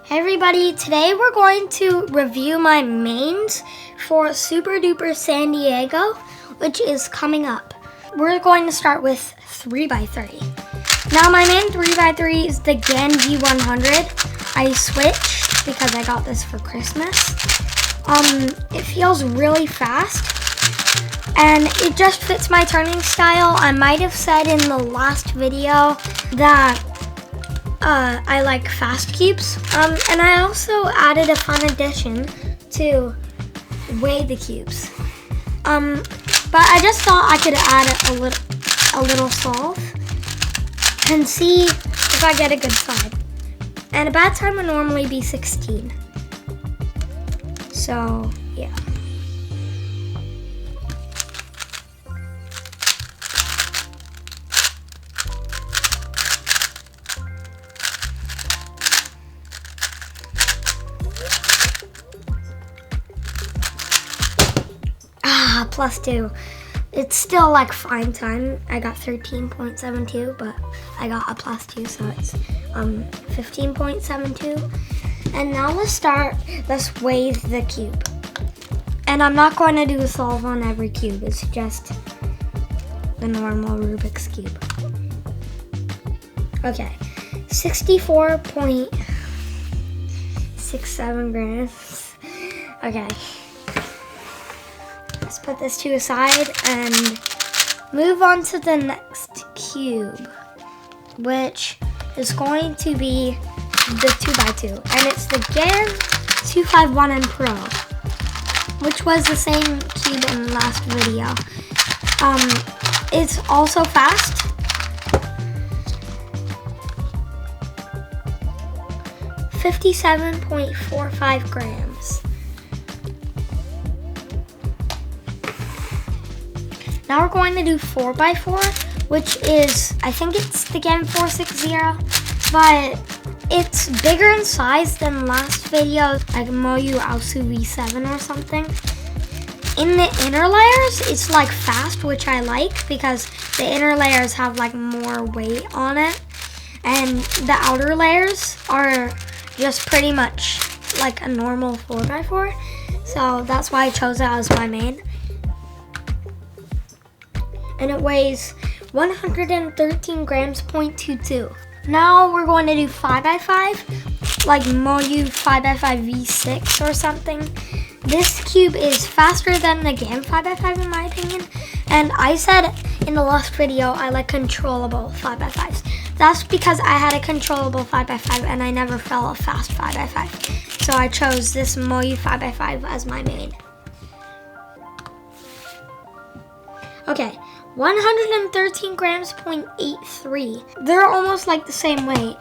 Hey everybody, today we're going to review my mains for Super Duper San Diego, which is coming up. We're going to start with 3x3. Now my main 3x3 is the G100. I switched because I got this for Christmas. It feels really fast and it just fits my turning style. I might have said in the last video that I like fast cubes, and I also added a fun addition to weigh the cubes. But I just thought I could add a little solve and see if I get a good side. And a bad time would normally be 16. So yeah. +2. It's still like fine time. I got 13.72, but I got a +2, so it's 15.72. And now let's weigh the cube. And I'm not going to do a solve on every cube. It's just the normal Rubik's Cube. Okay, 64.67 grams. Okay. Let's put this to a side and move on to the next cube, which is going to be the 2x2, and it's the G251N Pro, which was the same cube in the last video. It's also fast. $57.45 grams. Now we're going to do 4x4, which is, I think it's the G460, but it's bigger in size than last video, like MoYu V7 or something. In the inner layers, it's like fast, which I like because the inner layers have like more weight on it. And the outer layers are just pretty much like a normal 4x4. So that's why I chose it as my main. And it weighs 113 grams, 0.22. Now we're going to do 5x5, like MoYu 5x5 V6 or something. This cube is faster than the GAN 5x5 in my opinion. And I said in the last video I like controllable 5x5s. That's because I had a controllable 5x5 and I never felt a fast 5x5. So I chose this MoYu 5x5 as my main. Okay. 113 grams, 0.83. They're almost like the same weight.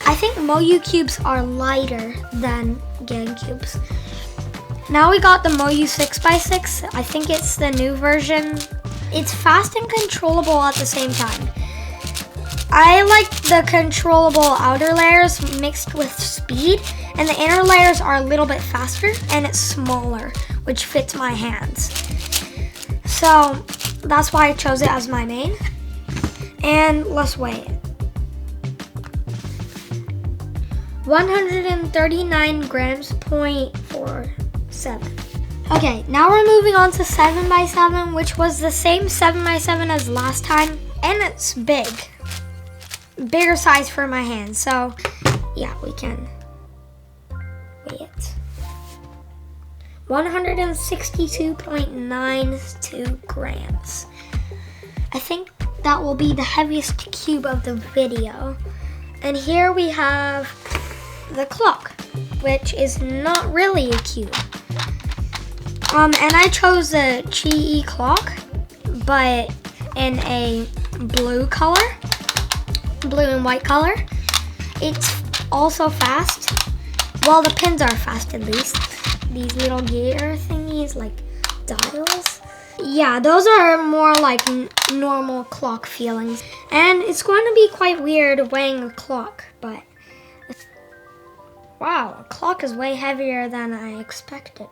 I think MoYu cubes are lighter than GAN cubes. Now we got the MoYu 6x6. I think it's the new version. It's fast and controllable at the same time. I like the controllable outer layers mixed with speed, and the inner layers are a little bit faster and it's smaller, which fits my hands. So that's why I chose it as my main. And let's weigh it. 139 grams, 0.47. Okay, now we're moving on to 7x7, which was the same 7x7 as last time. And it's big. Bigger size for my hand. So yeah, we can weigh it. 162.92 grams. I think that will be the heaviest cube of the video. And here we have the clock, which is not really a cube. And I chose a QiYi clock, but in a blue color, blue and white color. It's also fast. Well, the pins are fast at least. These little gear thingies, like dials. Yeah, those are more like normal clock feelings. And it's going to be quite weird weighing a clock, but wow, a clock is way heavier than I expected.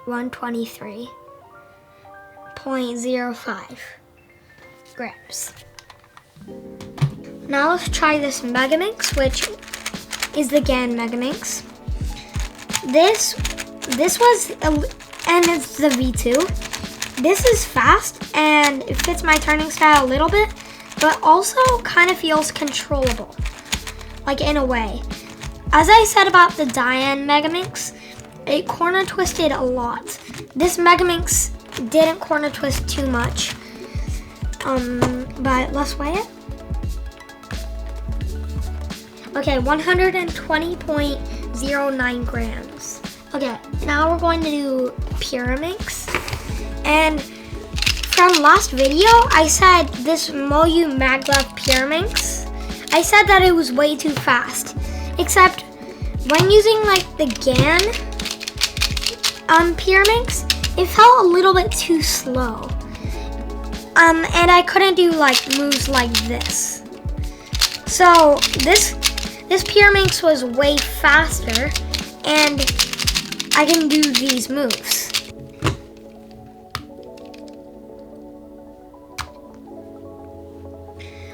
123.05 grams. Now let's try this Megaminx, which is the GAN Megaminx. This was, and it's the V2. This is fast and it fits my turning style a little bit, but also kind of feels controllable, like in a way. As I said about the Diane Megaminx, it corner twisted a lot. This Megaminx didn't corner twist too much, but let's weigh it. Okay, 120.09 grams. Okay, now we're going to do Pyraminx. And from last video, I said this MoYu maglev Pyraminx, I said that it was way too fast. Except when using like the GAN Pyraminx, it felt a little bit too slow. And I couldn't do like moves like this. So this Pyraminx was way faster and I can do these moves.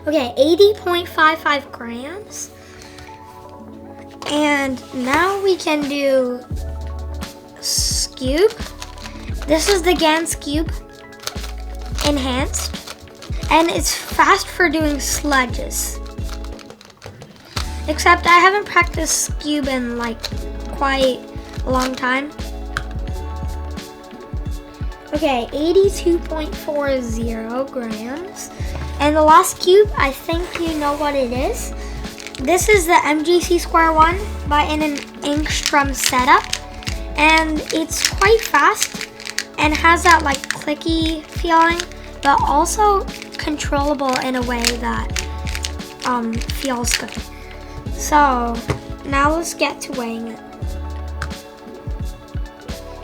Okay, 80.55 grams. And now we can do Skewb. This is the GAN Skewb enhanced. And it's fast for doing sledges. Except I haven't practiced Skewb in like quite a long time. Okay, 82.40 grams. And the last cube, I think you know what it is. This is the MGC Square One, but in an Angstrom setup. And it's quite fast and has that like clicky feeling, but also controllable in a way that feels good. So now let's get to weighing it.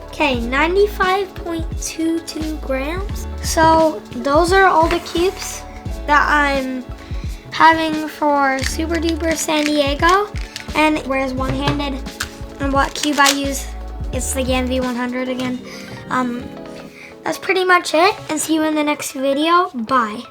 Okay, 95.22 grams. So those are all the cubes that I'm having for Super Duper San Diego. And whereas one-handed and what cube I use, it's the GAN V100 again. That's pretty much it, and see you in the next video. Bye.